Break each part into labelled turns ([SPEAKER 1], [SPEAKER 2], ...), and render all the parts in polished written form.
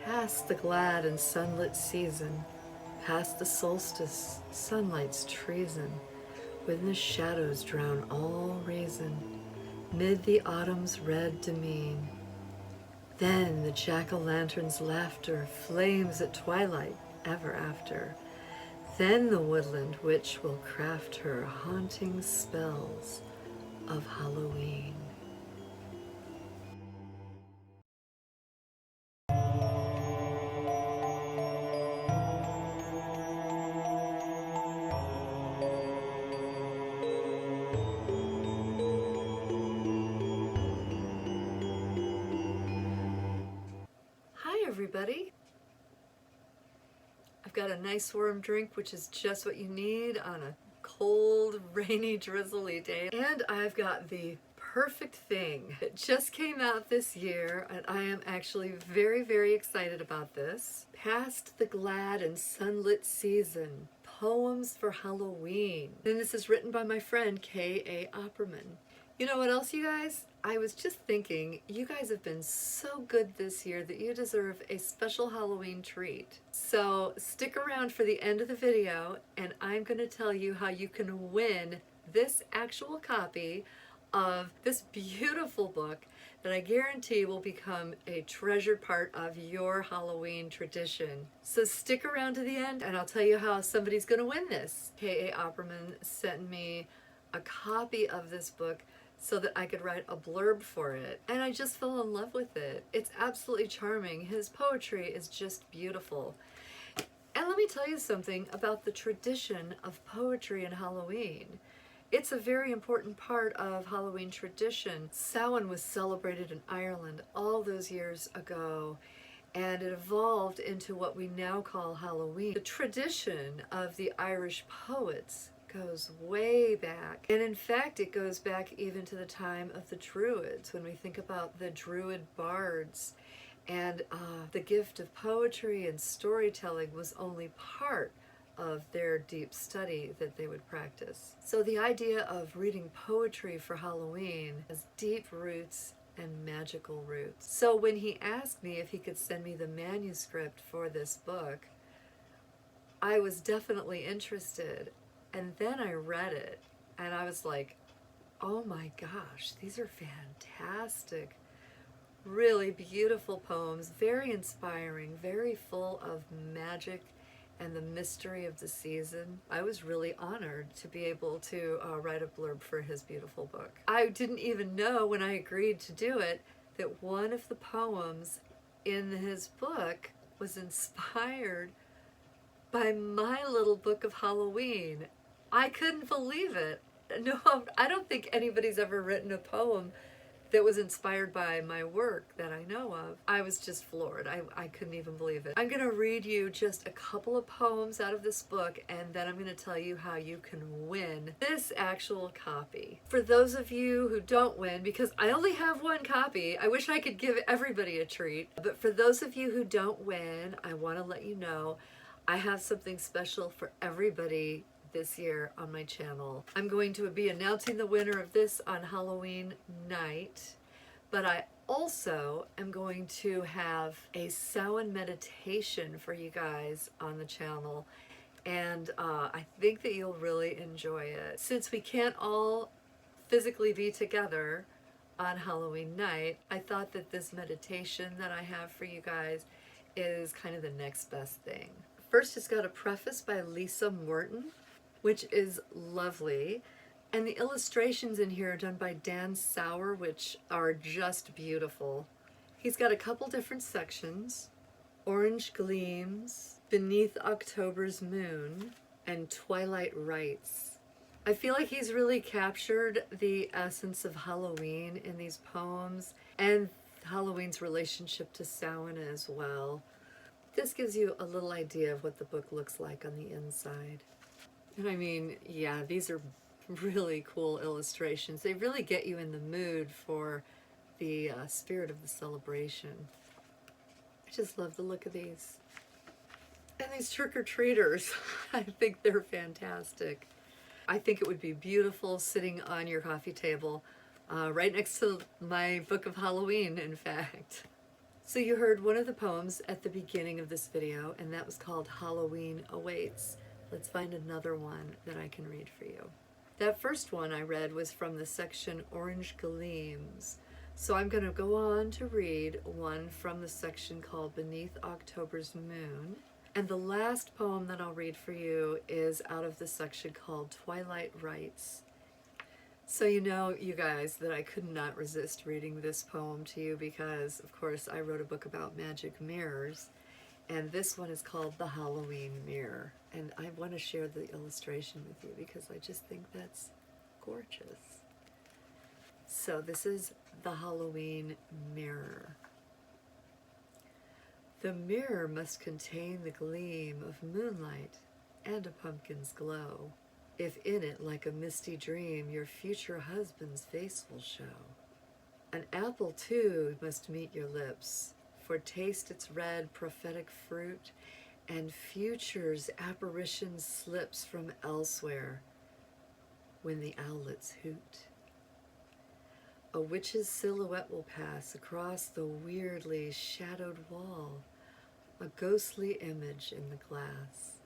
[SPEAKER 1] Past the glad and sunlit season, past the solstice, sunlight's treason, when the shadows drown all reason, mid the autumn's red demesne. Then the jack-o'-lantern's laughter flames at twilight ever after. Then the woodland witch will craft her haunting spells of Halloween. Hi everybody! I've got a nice warm drink, which is just what you need on a cold, rainy, drizzly day. And I've got the perfect thing. It just came out this year, and I am actually very, very excited about this. Past the glad and sunlit season, Poems for Halloween. And this is written by my friend K.A. Opperman. You know what else, you guys? I was just thinking, you guys have been so good this year that you deserve a special Halloween treat. So stick around for the end of the video, and I'm going to tell you how you can win this actual copy of this beautiful book that I guarantee will become a treasured part of your Halloween tradition. So stick around to the end, and I'll tell you how somebody's going to win this. K.A. Opperman sent me a copy of this book so that I could write a blurb for it. And I just fell in love with it. It's absolutely charming. His poetry is just beautiful. And let me tell you something about the tradition of poetry and Halloween. It's a very important part of Halloween tradition. Samhain was celebrated in Ireland all those years ago, and it evolved into what we now call Halloween. The tradition of the Irish poets goes way back, and in fact it goes back even to the time of the Druids, when we think about the Druid bards, and the gift of poetry and storytelling was only part of their deep study that they would practice. So the idea of reading poetry for Halloween has deep roots and magical roots. So when he asked me if he could send me the manuscript for this book, I was definitely interested. And then I read it, and I was like, oh my gosh, these are fantastic, really beautiful poems, very inspiring, very full of magic and the mystery of the season. I was really honored to be able to write a blurb for his beautiful book. I didn't even know when I agreed to do it that one of the poems in his book was inspired by my little book of Halloween. I couldn't believe it. No, I don't think anybody's ever written a poem that was inspired by my work that I know of. I was just floored. I couldn't even believe it. I'm going to read you just a couple of poems out of this book, and then I'm going to tell you how you can win this actual copy. For those of you who don't win, because I only have one copy, I wish I could give everybody a treat, but for those of you who don't win, I want to let you know I have something special for everybody this year on my channel. I'm going to be announcing the winner of this on Halloween night, but I also am going to have a Samhain meditation for you guys on the channel, and I think that you'll really enjoy it. Since we can't all physically be together on Halloween night, I thought that this meditation that I have for you guys is kind of the next best thing. First, it's got a preface by Lisa Morton, which is lovely. And the illustrations in here are done by Dan Sauer, which are just beautiful. He's got a couple different sections: Orange Gleams, Beneath October's Moon, and Twilight Rites. I feel like he's really captured the essence of Halloween in these poems, and Halloween's relationship to Samhain as well. This gives you a little idea of what the book looks like on the inside. And I mean, yeah, these are really cool illustrations. They really get you in the mood for the spirit of the celebration. I just love the look of these. And these trick-or-treaters, I think they're fantastic. I think it would be beautiful sitting on your coffee table, right next to my book of Halloween, in fact. So you heard one of the poems at the beginning of this video, and that was called Halloween Awaits. Let's find another one that I can read for you. That first one I read was from the section Orange Gleams. So I'm going to go on to read one from the section called Beneath October's Moon. And the last poem that I'll read for you is out of the section called Twilight Rites. So you know, you guys, that I could not resist reading this poem to you because, of course, I wrote a book about magic mirrors, and this one is called The Halloween Mirror. And I want to share the illustration with you because I just think that's gorgeous. So this is The Halloween Mirror. The mirror must contain the gleam of moonlight and a pumpkin's glow. If in it, like a misty dream, your future husband's face will show. An apple, too, must meet your lips, for taste its red prophetic fruit, and future's apparition slips from elsewhere when the owlets hoot. A witch's silhouette will pass across the weirdly shadowed wall, a ghostly image in the glass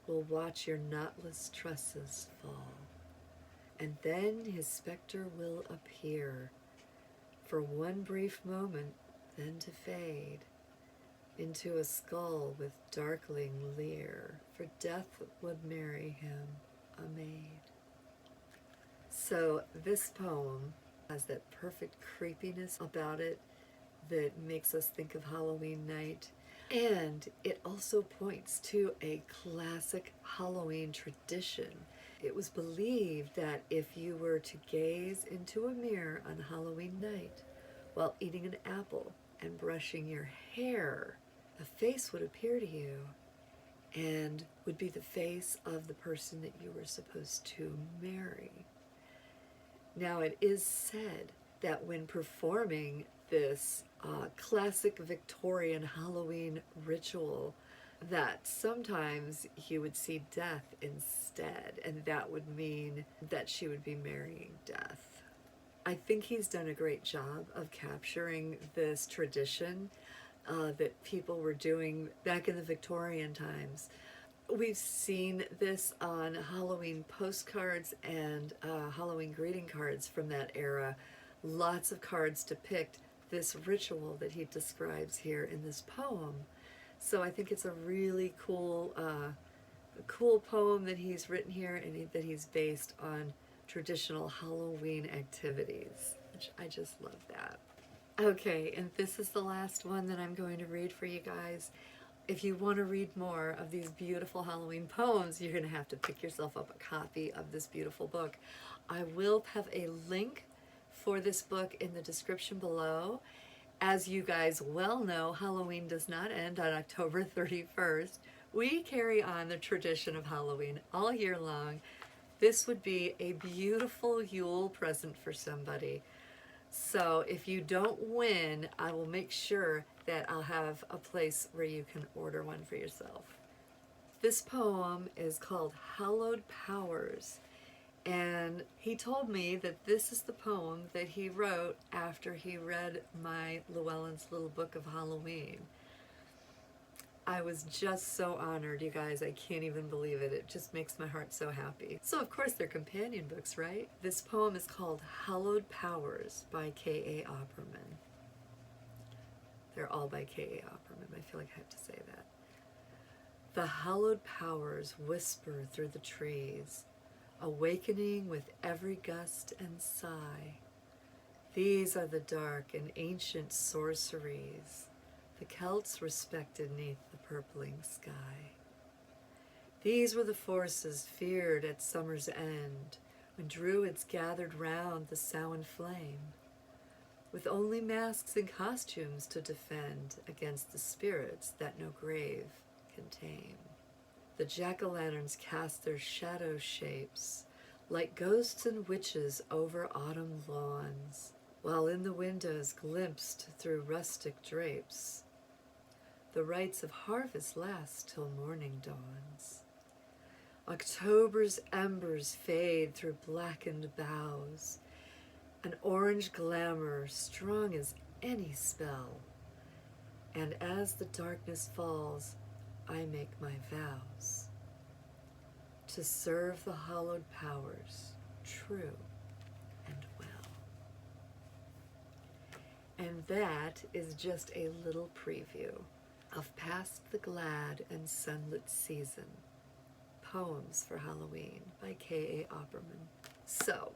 [SPEAKER 1] will watch your knotless tresses fall, and then his specter will appear for one brief moment, then to fade into a skull with darkling leer, for death would marry him a maid. So this poem has that perfect creepiness about it that makes us think of Halloween night. And it also points to a classic Halloween tradition. It was believed that if you were to gaze into a mirror on Halloween night while eating an apple and brushing your hair, a face would appear to you and would be the face of the person that you were supposed to marry. Now, it is said that when performing this classic Victorian Halloween ritual, that sometimes you would see death instead, and that would mean that she would be marrying death. I think he's done a great job of capturing this tradition that people were doing back in the Victorian times. We've seen this on Halloween postcards and Halloween greeting cards from that era. Lots of cards depict this ritual that he describes here in this poem. So I think it's a really cool poem that he's written here, and that he's based on traditional Halloween activities, which I just love that. Okay, and this is the last one that I'm going to read for you guys. If you want to read more of these beautiful Halloween poems, you're going to have to pick yourself up a copy of this beautiful book. I will have a link for this book in the description below. As you guys well know, Halloween does not end on October 31st. We carry on the tradition of Halloween all year long. This would be a beautiful Yule present for somebody. So if you don't win, I will make sure that I'll have a place where you can order one for yourself. This poem is called Hallowed Powers, and he told me that this is the poem that he wrote after he read my Llewellyn's Little Book of Halloween. I was just so honored, you guys. I can't even believe it. It just makes my heart so happy. So, of course, they're companion books, right? This poem is called Hallowed Powers by K.A. Opperman. They're all by K.A. Opperman. I feel like I have to say that. The hallowed powers whisper through the trees, awakening with every gust and sigh. These are the dark and ancient sorceries the Celts respected 'neath the purpling sky. These were the forces feared at summer's end, when druids gathered round the Samhain flame, with only masks and costumes to defend against the spirits that no grave can tame. The jack-o'-lanterns cast their shadow shapes like ghosts and witches over autumn lawns, while in the windows glimpsed through rustic drapes the rites of harvest last till morning dawns. October's embers fade through blackened boughs, an orange glamour strong as any spell And as the darkness falls, I make my vows to serve the hallowed powers true and well. And that is just a little preview of Past the Glad and Sunlit Season, Poems for Halloween by K.A. Opperman. So,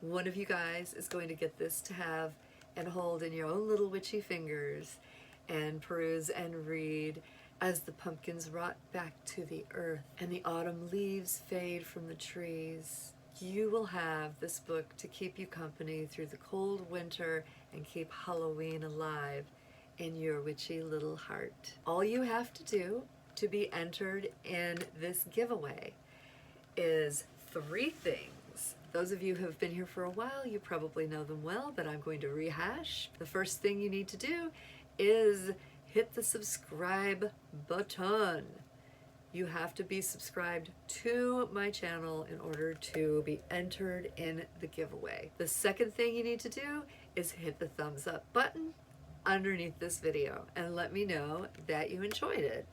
[SPEAKER 1] one of you guys is going to get this to have and hold in your own little witchy fingers and peruse and read as the pumpkins rot back to the earth and the autumn leaves fade from the trees. You will have this book to keep you company through the cold winter and keep Halloween alive in your witchy little heart. All you have to do to be entered in this giveaway is 3 things. Those of you who have been here for a while, you probably know them well, but I'm going to rehash. The first thing you need to do is hit the subscribe button. You have to be subscribed to my channel in order to be entered in the giveaway. The second thing you need to do is hit the thumbs up button underneath this video and let me know that you enjoyed it.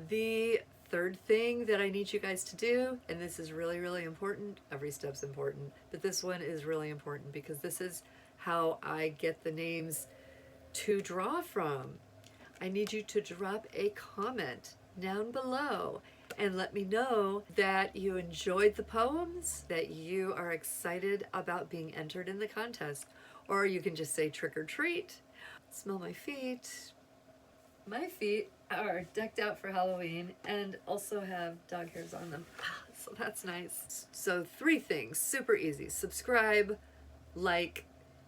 [SPEAKER 1] The third thing that I need you guys to do, and this is really, really important, every step's important, but this one is really important because this is how I get the names to draw from. I need you to drop a comment down below and let me know that you enjoyed the poems, that you are excited about being entered in the contest, or you can just say trick or treat. Smell my feet. My feet are decked out for Halloween and also have dog hairs on them, so that's nice. So 3 things, super easy: subscribe, like,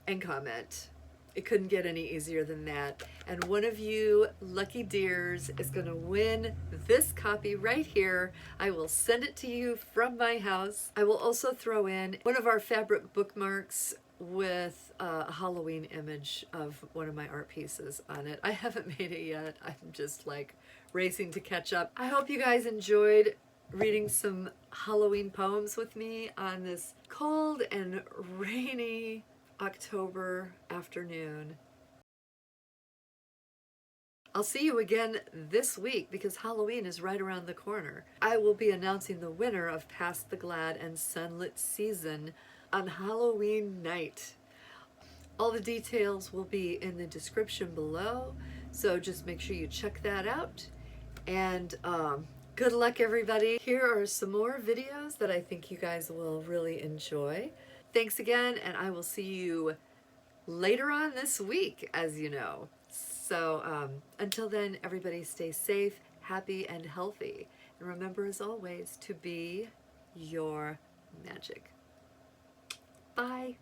[SPEAKER 1] and comment. It couldn't get any easier than that. And one of you lucky dears is going to win this copy right here. I will send it to you from my house. I will also throw in one of our fabric bookmarks with a Halloween image of one of my art pieces on it. I haven't made it yet. I'm just like racing to catch up. I hope you guys enjoyed reading some Halloween poems with me on this cold and rainy October afternoon. I'll see you again this week because Halloween is right around the corner. I will be announcing the winner of Past the Glad and Sunlit Season on Halloween night. All the details will be in the description below, so just make sure you check that out. And good luck, everybody. Here are some more videos that I think you guys will really enjoy. Thanks again, and I will see you later on this week, as you know. So until then, everybody stay safe, happy, and healthy. And remember, as always, to be your magic. Bye.